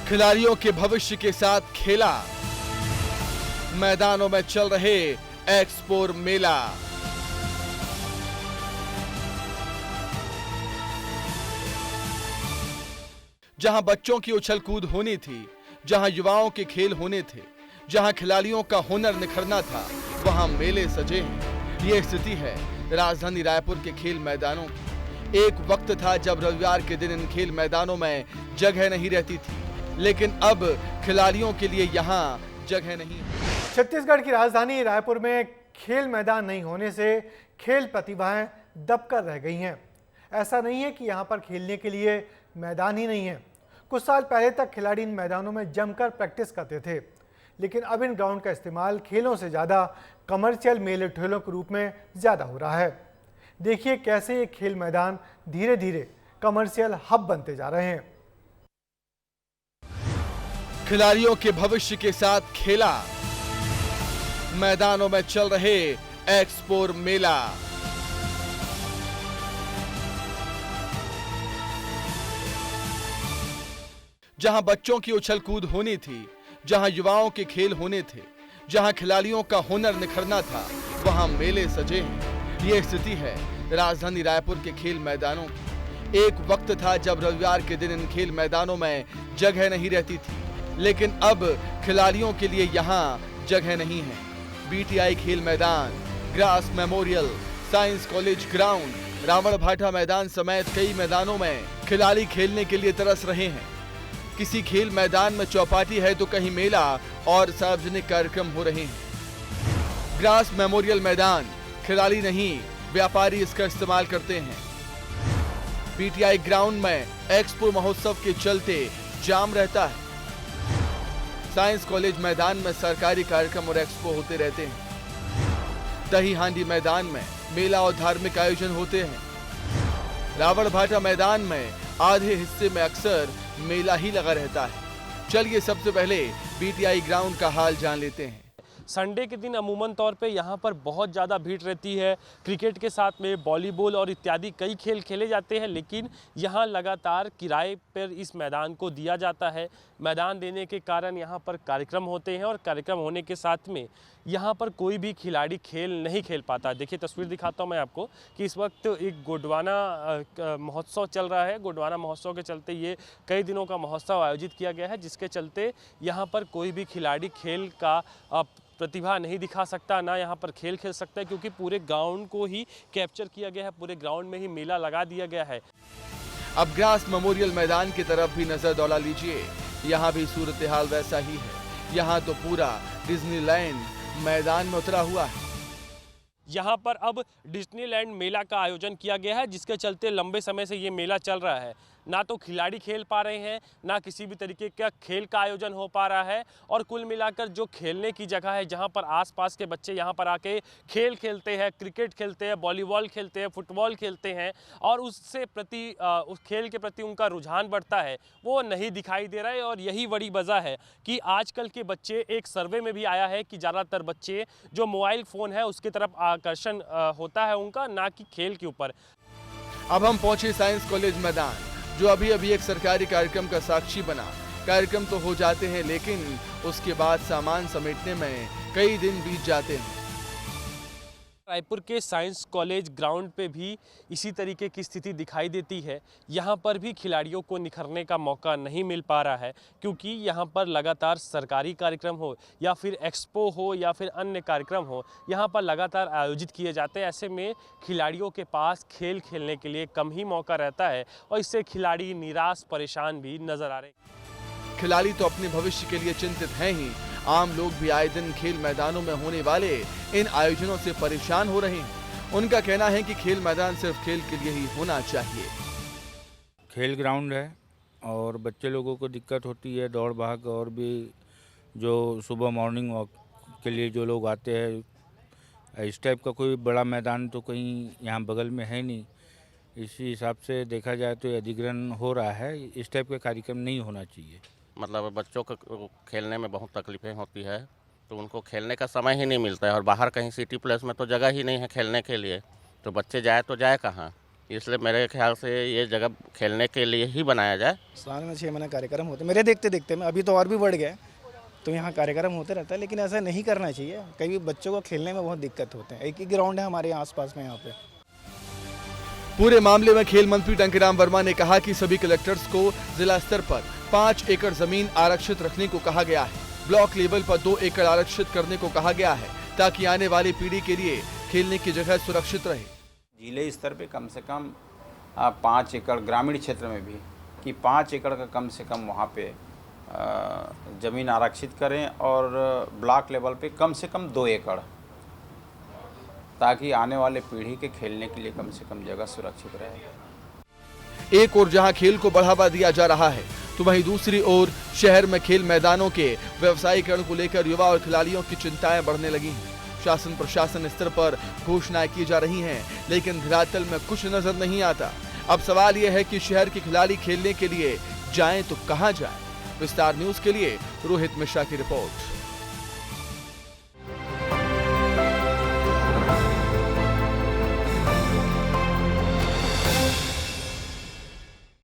खिलाड़ियों के भविष्य के साथ खेला, मैदानों में चल रहे एक्सपोर मेला। जहां बच्चों की उछल कूद होनी थी, जहां युवाओं के खेल होने थे, जहां खिलाड़ियों का हुनर निखरना था, वहां मेले सजे हैं। ये स्थिति है राजधानी रायपुर के खेल मैदानों की। एक वक्त था जब रविवार के दिन इन खेल मैदानों में जगह नहीं रहती थी, लेकिन अब खिलाड़ियों के लिए यहाँ जगह नहीं है। छत्तीसगढ़ की राजधानी रायपुर में खेल मैदान नहीं होने से खेल प्रतिभाएं दबकर रह गई हैं। ऐसा नहीं है कि यहाँ पर खेलने के लिए मैदान ही नहीं है। कुछ साल पहले तक खिलाड़ी इन मैदानों में जमकर प्रैक्टिस करते थे, लेकिन अब इन ग्राउंड का इस्तेमाल खेलों से ज़्यादा कमर्शियल मेले ठेलों के रूप में ज़्यादा हो रहा है। देखिए कैसे ये खेल मैदान धीरे धीरे कमर्शियल हब बनते जा रहे हैं। खिलाड़ियों के भविष्य के साथ खेला, मैदानों में चल रहे एक्सपोर मेला। जहां बच्चों की उछल कूद होनी थी, जहां युवाओं के खेल होने थे, जहां खिलाड़ियों का हुनर निखरना था, वहां मेले सजे हैं। ये स्थिति है राजधानी रायपुर के खेल मैदानों की। एक वक्त था जब रविवार के दिन इन खेल मैदानों में जगह नहीं रहती थी, लेकिन अब खिलाड़ियों के लिए यहाँ जगह नहीं है। बीटीआई खेल मैदान, Grass Memorial, science college ground, Ravan Bhata मैदान समेत कई मैदानों में खिलाड़ी खेलने के लिए तरस रहे हैं। किसी खेल मैदान में चौपाटी है तो कहीं मेला और सार्वजनिक कार्यक्रम हो रहे हैं। ग्रास मेमोरियल मैदान, खिलाड़ी नहीं व्यापारी इसका इस्तेमाल करते हैं। बीटीआई ग्राउंड में एक्सपो महोत्सव के चलते जाम रहता है। साइंस कॉलेज मैदान में सरकारी कार्यक्रम और एक्सपो होते रहते हैं। दही हांडी मैदान में मेला और धार्मिक आयोजन होते हैं। रावण भाटा मैदान में आधे हिस्से में अक्सर मेला ही लगा रहता है। चलिए सबसे पहले बीटीआई ग्राउंड का हाल जान लेते हैं। संडे के दिन अमूमन तौर पे यहाँ पर बहुत ज़्यादा भीड़ रहती है। क्रिकेट के साथ में वॉलीबॉल और इत्यादि कई खेल खेले जाते हैं, लेकिन यहाँ लगातार किराए पर इस मैदान को दिया जाता है। मैदान देने के कारण यहाँ पर कार्यक्रम होते हैं और कार्यक्रम होने के साथ में यहाँ पर कोई भी खिलाड़ी खेल नहीं खेल पाता। देखिए तस्वीर दिखाता हूँ मैं आपको कि इस वक्त एक गोंडवाना महोत्सव चल रहा है। गोंडवाना महोत्सव के चलते ये कई दिनों का महोत्सव आयोजित किया गया है, जिसके चलते यहाँ पर कोई भी खिलाड़ी खेल का प्रतिभा नहीं दिखा सकता, ना यहाँ पर खेल खेल सकता है, क्योंकि पूरे ग्राउंड को ही कैप्चर किया गया है। पूरे ग्राउंड में ही मेला लगा दिया गया है। अब ग्रास मेमोरियल मैदान की तरफ भी नजर दौड़ा लीजिए। यहाँ भी सूरत हाल वैसा ही है। यहाँ तो पूरा डिज्नीलैंड मैदान में उतरा हुआ है। यहाँ पर अब डिज्नीलैंड मेला का आयोजन किया गया है, जिसके चलते लंबे समय से ये मेला चल रहा है। ना तो खिलाड़ी खेल पा रहे हैं, ना किसी भी तरीके का खेल का आयोजन हो पा रहा है, और कुल मिलाकर जो खेलने की जगह है, जहाँ पर आसपास के बच्चे यहाँ पर आके खेल खेलते हैं, क्रिकेट खेलते हैं, वॉलीबॉल खेलते हैं, फुटबॉल खेलते हैं, और उससे प्रति उस खेल के प्रति उनका रुझान बढ़ता है, वो नहीं दिखाई दे रहा है। और यही बड़ी वजह है कि आजकल के बच्चे, एक सर्वे में भी आया है कि ज़्यादातर बच्चे जो मोबाइल फ़ोन है उसकी तरफ आकर्षण होता है उनका, ना कि खेल के ऊपर। अब हम पहुंचे साइंस कॉलेज मैदान, जो अभी अभी एक सरकारी कार्यक्रम का साक्षी बना। कार्यक्रम तो हो जाते हैं, लेकिन उसके बाद सामान समेटने में कई दिन बीत जाते हैं। रायपुर के साइंस कॉलेज ग्राउंड पे भी इसी तरीके की स्थिति दिखाई देती है। यहाँ पर भी खिलाड़ियों को निखरने का मौका नहीं मिल पा रहा है, क्योंकि यहाँ पर लगातार सरकारी कार्यक्रम हो या फिर एक्सपो हो या फिर अन्य कार्यक्रम हो, यहाँ पर लगातार आयोजित किए जाते हैं। ऐसे में खिलाड़ियों के पास खेल खेलने के लिए कम ही मौका रहता है, और इससे खिलाड़ी निराश परेशान भी नजर आ रहे हैं। खिलाड़ी तो अपने भविष्य के लिए चिंतित हैं ही, आम लोग भी आए दिन खेल मैदानों में होने वाले इन आयोजनों से परेशान हो रहे हैं। उनका कहना है कि खेल मैदान सिर्फ खेल के लिए ही होना चाहिए। खेल ग्राउंड है और बच्चे लोगों को दिक्कत होती है, दौड़ भाग, और भी जो सुबह मॉर्निंग वॉक के लिए जो लोग आते हैं, इस टाइप का कोई बड़ा मैदान तो कहीं यहाँ बगल में है नहीं। इसी हिसाब से देखा जाए तो अधिग्रहण हो रहा है। इस टाइप का कार्यक्रम नहीं होना चाहिए। मतलब बच्चों को खेलने में बहुत तकलीफें होती है, तो उनको खेलने का समय ही नहीं मिलता है, और बाहर कहीं सिटी प्लेस में तो जगह ही नहीं है खेलने के लिए, तो बच्चे जाए तो जाए कहाँ। इसलिए मेरे ख्याल से ये जगह खेलने के लिए ही बनाया जाए। साल में 6 महीने कार्यक्रम होते मेरे देखते देखते में, अभी तो और भी बढ़ गया, तो यहाँ कार्यक्रम होते रहता है, लेकिन ऐसा नहीं करना चाहिए। कई बच्चों को खेलने में बहुत दिक्कत होते हैं। एक ही ग्राउंड है हमारे आसपास में यहाँ पे। पूरे मामले में खेल मंत्री टंकीराम वर्मा ने कहा कि सभी कलेक्टर्स को जिला स्तर पर 5 एकड़ जमीन आरक्षित रखने को कहा गया है। ब्लॉक लेवल पर 2 एकड़ आरक्षित करने को कहा गया है ताकि आने वाली पीढ़ी के लिए खेलने की जगह सुरक्षित रहे। जिले स्तर पे कम से कम 5 एकड़, ग्रामीण क्षेत्र में भी कि 5 एकड़ का कम से कम वहाँ पे ज़मीन आरक्षित करें, और ब्लॉक लेवल पे कम से कम 2 एकड़, ताकि आने वाले पीढ़ी के खेलने के लिए कम से कम जगह सुरक्षित रहे। एक ओर जहां खेल को बढ़ावा दिया जा रहा है तो वहीं दूसरी ओर शहर में खेल मैदानों के व्यवसायीकरण को लेकर युवा और खिलाड़ियों की चिंताएं बढ़ने लगी हैं। शासन प्रशासन स्तर पर घोषणाएं की जा रही हैं, लेकिन धरातल में कुछ नजर नहीं आता। अब सवाल यह है कि शहर के खिलाड़ी खेलने के लिए जाएं तो कहां जाएं। विस्तार न्यूज के लिए रोहित मिश्रा की रिपोर्ट।